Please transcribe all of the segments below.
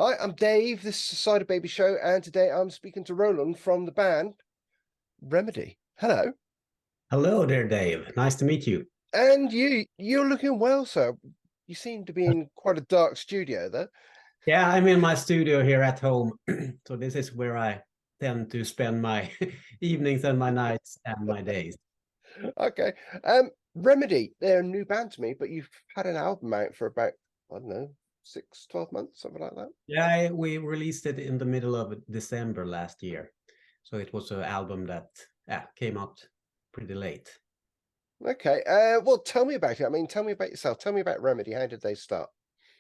Hi, I'm Dave. This is the Cyderbaby show, and today I'm speaking to Roland from the band Remedy. Hello. Hello there, Dave. Nice to meet you. And you're looking well, sir. You seem to be in quite a dark studio there. Yeah, I'm in my studio here at home. So this is where I tend to spend my evenings and my nights and my days. Okay. Remedy, they're a new band to me, but you've had an album out for about, I don't know, 12 months, something like that. Yeah, we released it in the middle of December last year. So it was an album that came out pretty late. Okay. Well, tell me about it. I mean, tell me about yourself. Tell me about Remedy. How did they start?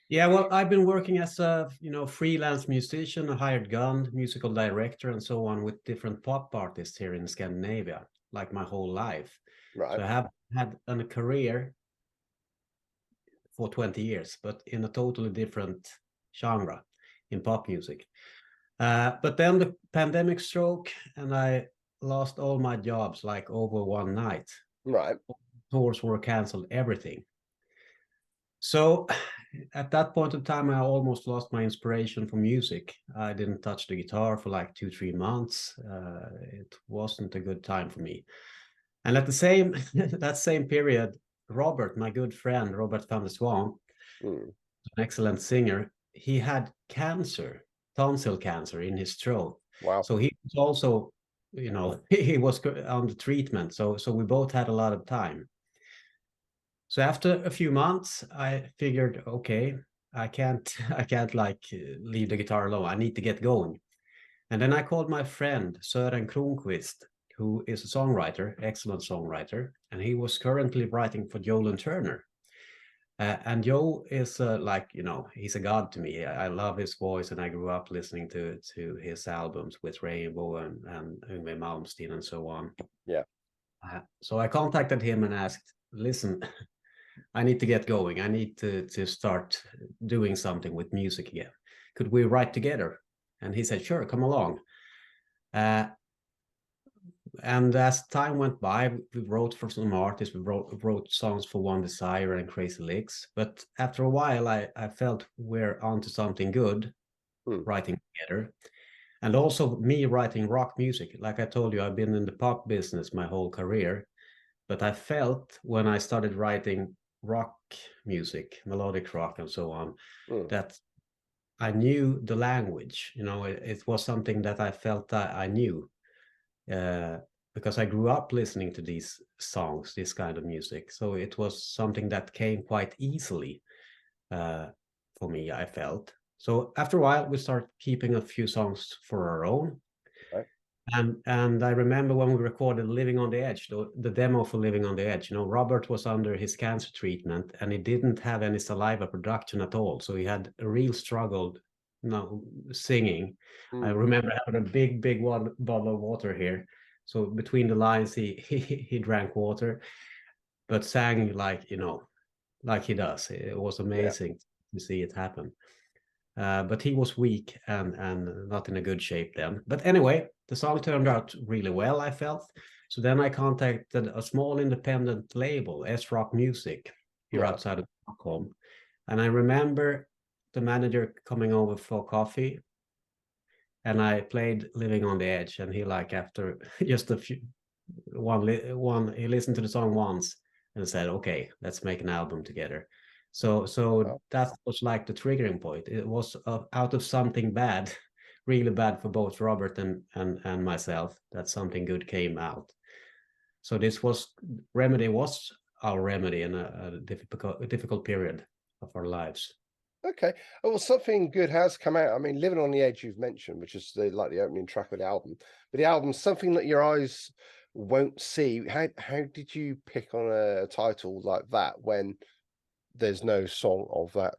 Yeah, well, I've been working as a, freelance musician, a hired gun, musical director, and so on with different pop artists here in Scandinavia, like my whole life. Right. So I have had a career for 20 years, but in a totally different genre in pop music. But then the pandemic struck and I lost all my jobs like over one night. Right. Tours were canceled, everything. So at that point in time, I almost lost my inspiration for music. I didn't touch the guitar for like 2, 3 months. It wasn't a good time for me. And at the same that same period, Robert, my good friend, Robert van der Swan, Mm. an excellent singer, he had cancer, tonsil cancer in his throat. Wow. So he was also, he was on the treatment. So we both had a lot of time. So after a few months, I figured, okay, I can't like leave the guitar alone. I need to get going. And then I called my friend Søren Kronqvist, who is a songwriter, excellent songwriter, and he was currently writing for Joel Turner. And Joe is like, he's a god to me. I love his voice, and I grew up listening to his albums with Rainbow and Yngwie Malmsteen and so on. Yeah. So I contacted him and asked, listen, I need to get going. I need to start doing something with music again. Could we write together? And he said, sure, come along. Uh, and as time went by, we wrote for some artists. We wrote songs for One Desire and Crazy Licks. But after a while, I felt we're onto something good Mm. writing together. And also me writing rock music. Like I told you, I've been in the pop business my whole career. But I felt when I started writing rock music, melodic rock and so on, Mm. that I knew the language. It was something that I felt that I knew. Uh, because I grew up listening to these songs, this kind of music. So it was something that came quite easily uh, for me, I felt. So after a while, we started keeping a few songs for our own. Right. And I remember when we recorded Living on the Edge, the demo for Living on the Edge, Robert was under his cancer treatment and he didn't have any saliva production at all. So he had a real struggle, singing. I Mm. remember having a big one bottle of water here. So between the lines, he drank water, but sang like he does. It was Yeah. amazing to see it happen. But he was weak and not in a good shape then. But anyway, the song turned out really well, I felt. So then I contacted a small independent label, S Rock Music, here Right. outside of Stockholm. And I remember the manager coming over for coffee, and I played Living on the Edge, and he like after just a few one he listened to the song once and said, okay, let's make an album together. So Wow. that was like the triggering point. It was out of something bad, really bad for both Robert and myself, that something good came out. So this was Remedy was our remedy in a difficult period of our lives. Okay. Oh, well, something good has come out. I mean, Living on the Edge you've mentioned, which is the opening track of the album. But the album's something that your eyes won't see. How did you pick on a title like that when there's no song of that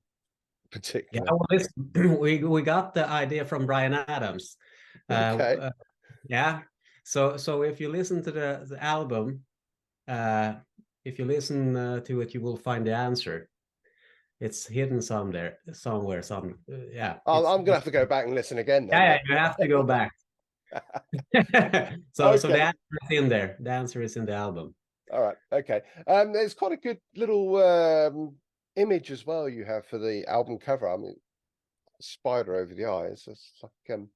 Yeah, particular? well, we got the idea from Brian Adams. Uh, Okay. uh, yeah, so if you listen to the album, uh, if you listen to it, you will find the answer. It's hidden somewhere. Yeah, I'm gonna have to go back and listen again then. yeah, you have to go back. So the Okay. answer is in there. The answer is in the album. All right. Okay. There's quite a good little image as well you have for the album cover. I mean, spider over the eyes. It's like quite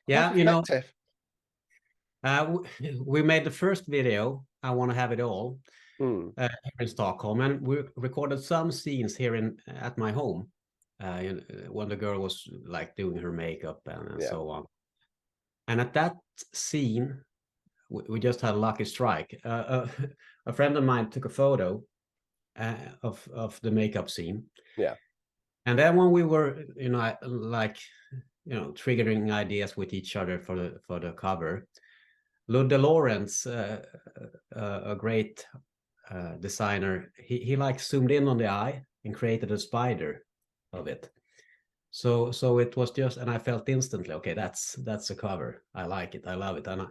Yeah, you know, effective. we made the first video, I Want to Have It All, Hmm. here in Stockholm, and we recorded some scenes here in at my home, when the girl was like doing her makeup and Yeah. so on. And at that scene, we just had a lucky strike. A friend of mine took a photo of the makeup scene, Yeah. and then when we were, like, triggering ideas with each other for the cover, Ludde Lawrence, a great designer, he like zoomed in on the eye and created a spider of it. So it was just, and I felt instantly, okay, that's a cover. I like it. I love it. And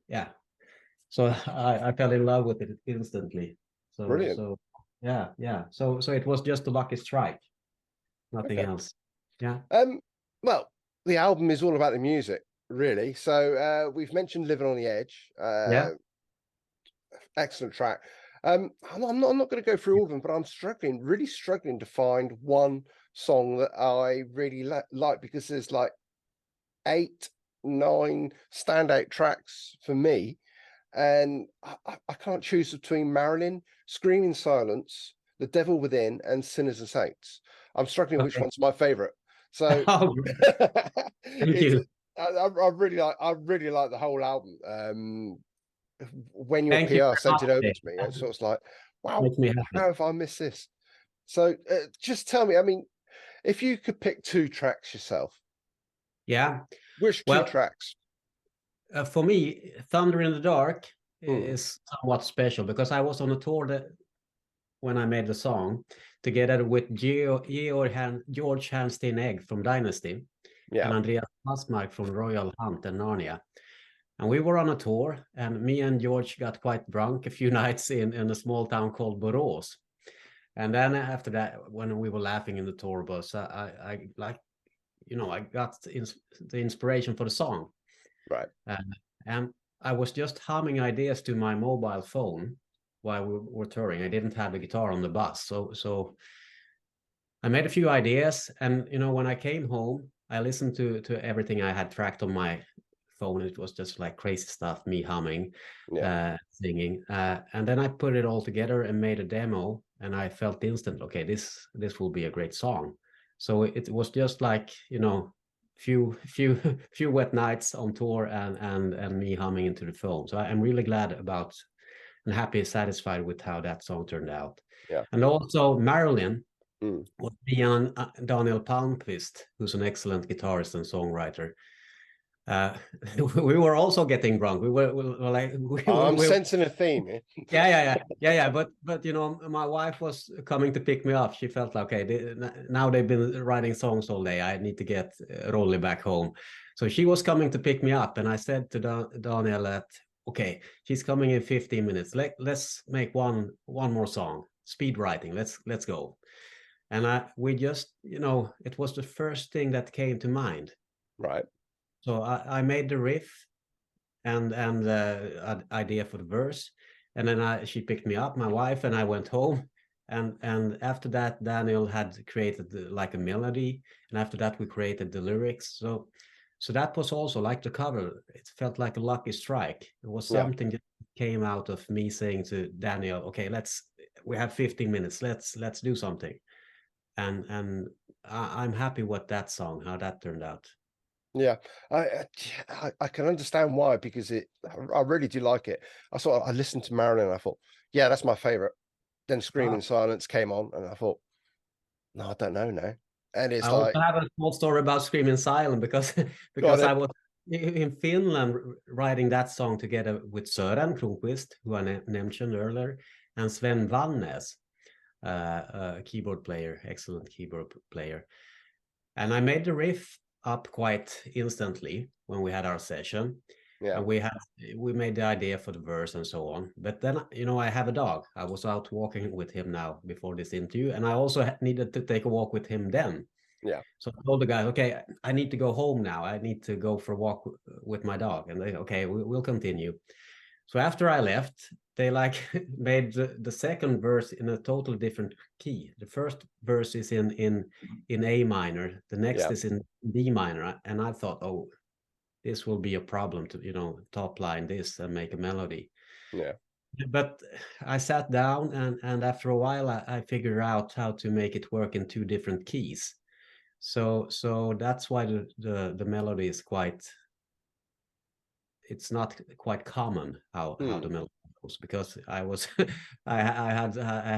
yeah. So I fell in love with it instantly. So Brilliant. so yeah. So it was just a lucky strike, nothing Okay. else. Yeah. Well, the album is all about the music, really. So we've mentioned Living on the Edge. Yeah. Excellent track. I'm not going to go through all of them, but I'm really struggling to find one song that I really like, because there's like 8, 9 standout tracks for me, and I can't choose between Marilyn, Screaming Silence, The Devil Within, and Sinners and Saints. I'm struggling which Okay. one's my favorite. So Oh, thank it's you. I really like the whole album. When your Thank you PR very sent much, it over Dave. to me, it's sort of like, wow, Makes me happy. how have I missed this? So just tell me, I mean, if you could pick 2 tracks yourself, Yeah. which 2 Well, tracks? for me, Thunder in the Dark Hmm. is somewhat special because I was on a tour when I made the song together with George Hanstein Egg from Dynasty and Yeah, Andreas Passmark from Royal Hunt and Narnia. And we were on a tour, and me and George got quite drunk a few nights in a small town called Borås. And then after that, when we were laughing in the tour bus, I like, I got the inspiration for the song. right. And I was just humming ideas to my mobile phone while we were touring. I didn't have the guitar on the bus, so I made a few ideas. And when I came home, I listened to everything I had tracked on my phone. It was just like crazy stuff, me humming, Yeah, singing, and then I put it all together and made a demo. And I felt instant, okay, this will be a great song. So it was just like few few wet nights on tour and me humming into the phone. So I'm really glad about and happy, satisfied with how that song turned out. yeah. And also Marilyn Mm. was beyond Daniel Palmqvist, who's an excellent guitarist and songwriter. Uh, we were also getting drunk. We were like, I'm sensing a theme here. yeah. But my wife was coming to pick me up. She felt like, okay, now they've been writing songs all day. I need to get Rolli back home. So she was coming to pick me up, and I said to Daniel that, okay, she's coming in 15 minutes. Let's make one more song. Speed writing. Let's go. And we just, it was the first thing that came to mind. Right. So I made the riff and the idea for the verse, and then she picked me up, my wife, and I went home. And after that, Daniel had created like a melody, and after that, we created the lyrics. So that was also like the cover. It felt like a lucky strike. It was Yeah. something that came out of me saying to Daniel, okay, we have 15 minutes. Let's do something. And I'm happy with that song, how that turned out. Yeah, I can understand why, because I really do like it. I listened to Marilyn and I thought, yeah, that's my favorite. Then Ah, Screaming Silence came on and I thought, no, I don't know now. And I it's also like, have a small story about Screaming Silent because got I it. was in Finland writing that song together with Sören Kronqvist, who I mentioned earlier, and Sven Vallnes, a keyboard player, excellent keyboard player. And I made the riff up quite instantly when we had our session. Yeah, And we made the idea for the verse and so on. But then, I have a dog. I was out walking with him now before this interview, and I also needed to take a walk with him then. yeah, So I told the guy, okay, I need to go home now. I need to go for a walk with my dog. And they, okay, we'll continue. So after I left, they like made the second verse in a totally different key. The first verse is in A minor, the next Yeah. is in D minor, and I thought, oh, this will be a problem to, top line this and make a melody. Yeah. But I sat down, and after a while I figured out how to make it work in two different keys. So that's why the melody is quite, it's not quite common how the melody goes, because I was I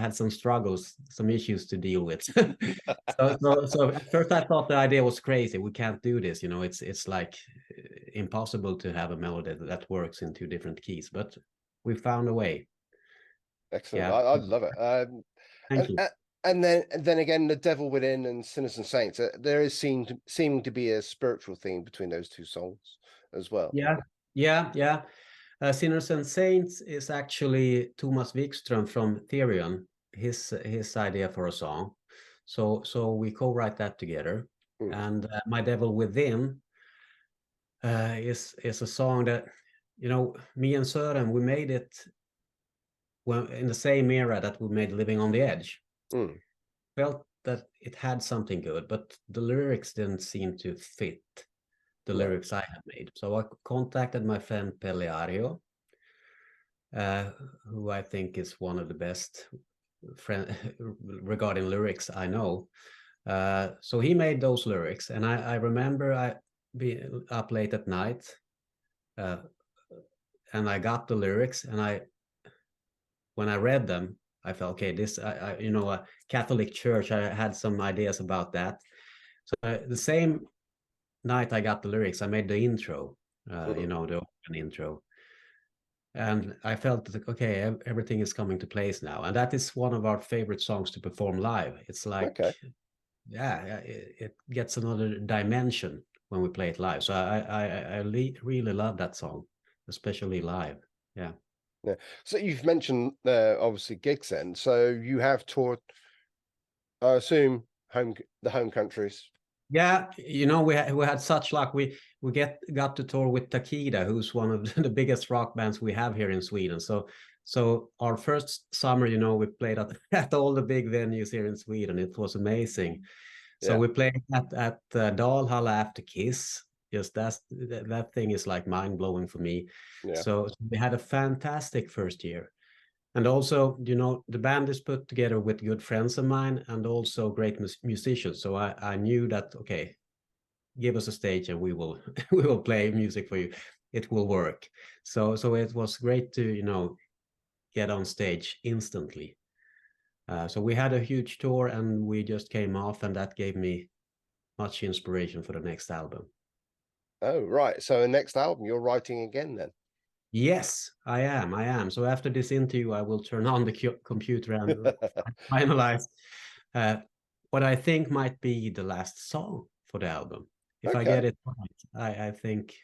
had some struggles, some issues to deal with. So at first I thought the idea was crazy. We can't do this, it's like impossible to have a melody that works in two different keys, but we found a way. Excellent. Yeah. I love it. Thank you. And then again, The Devil Within and Sinners and Saints. There is seeming to be a spiritual theme between those two songs as well. Yeah. Sinners and Saints is actually Thomas Wikström from Therion, his idea for a song. So we co-write that together. Mm. And My Devil Within is a song that, me and Søren, we made it when in the same era that we made Living on the Edge. Mm. Felt that it had something good, but the lyrics didn't seem to fit the No. lyrics I had made. So I contacted my friend Pelleario, who I think is one of the best friend regarding lyrics I know. So he made those lyrics, and I remember I be up late at night, and I got the lyrics, and when I read them, I felt, okay, this, a Catholic church, I had some ideas about that. So the same night I got the lyrics, I made the intro, the open intro. And I felt that, okay, everything is coming to place now. And that is one of our favorite songs to perform live. It's like, Okay. yeah, it gets another dimension when we play it live. So I really love that song, especially live. Yeah. Yeah. So you've mentioned obviously gigs then. So you have toured, I assume, the home countries. Yeah, we had such luck. We got to tour with Takida, who's one of the biggest rock bands we have here in Sweden. So our first summer, we played at all the big venues here in Sweden. It was amazing. So Yeah. we played at Dalhalla after Kiss. Just that thing is like mind blowing for me. Yeah. So we had a fantastic first year. And also, the band is put together with good friends of mine and also great musicians. So I knew that, okay, give us a stage and we will we will play music for you. It will work. So it was great to, get on stage instantly. So we had a huge tour and we just came off, and that gave me much inspiration for the next album. Oh, right. So the next album, you're writing again then? Yes, I am. So after this interview, I will turn on the computer and finalize what I think might be the last song for the album. If I Okay. get it right, I think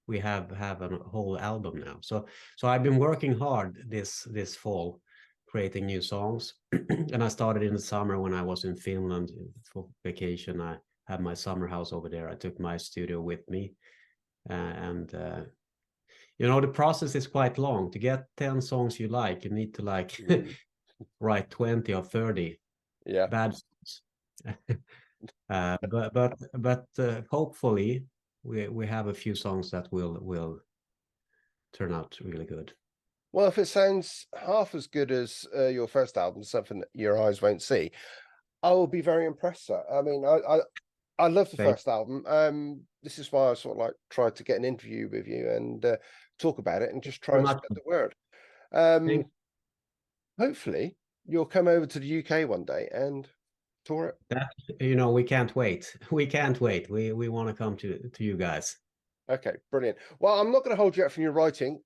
we have a whole album now. So I've been working hard this fall, creating new songs, and I started in the summer when I was in Finland for vacation. I had my summer house over there. I took my studio with me, and the process is quite long. To get 10 songs you like, you need to Mm. write 20 or 30 Yeah. bad songs. But hopefully we have a few songs that will turn out really good. Well, if it sounds half as good as your first album, Something That Your Eyes Won't See, I will be very impressed, sir. I mean, I love the Thank first album. This is why I sort of like tried to get an interview with you and talk about it and just you try very and much. spread the word. Thank Hopefully, you'll come over to the UK one day and tour it. that. We can't wait. We can't wait. We want to come to you guys. Okay, brilliant. Well, I'm not going to hold you up from your writing.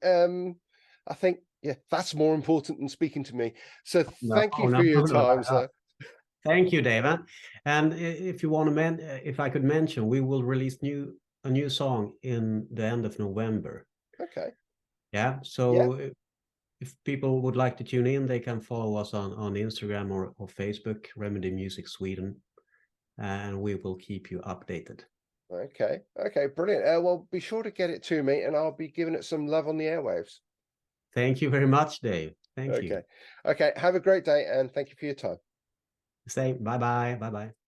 I think, yeah, that's more important than speaking to me. So No, thank you no, for your no, time, sir. Thank you, David. And if you want to if I could mention, we will release a new song in the end of November. Okay. Yeah. Yeah. So if people would like to tune in, they can follow us on Instagram or Facebook, Remedy Music Sweden, and we will keep you updated. Okay. Okay, brilliant. Well, be sure to get it to me and I'll be giving it some love on the airwaves. Thank you very much, Dave. Thank you. Okay. Okay. Have a great day and thank you for your time. Say bye bye. Bye bye.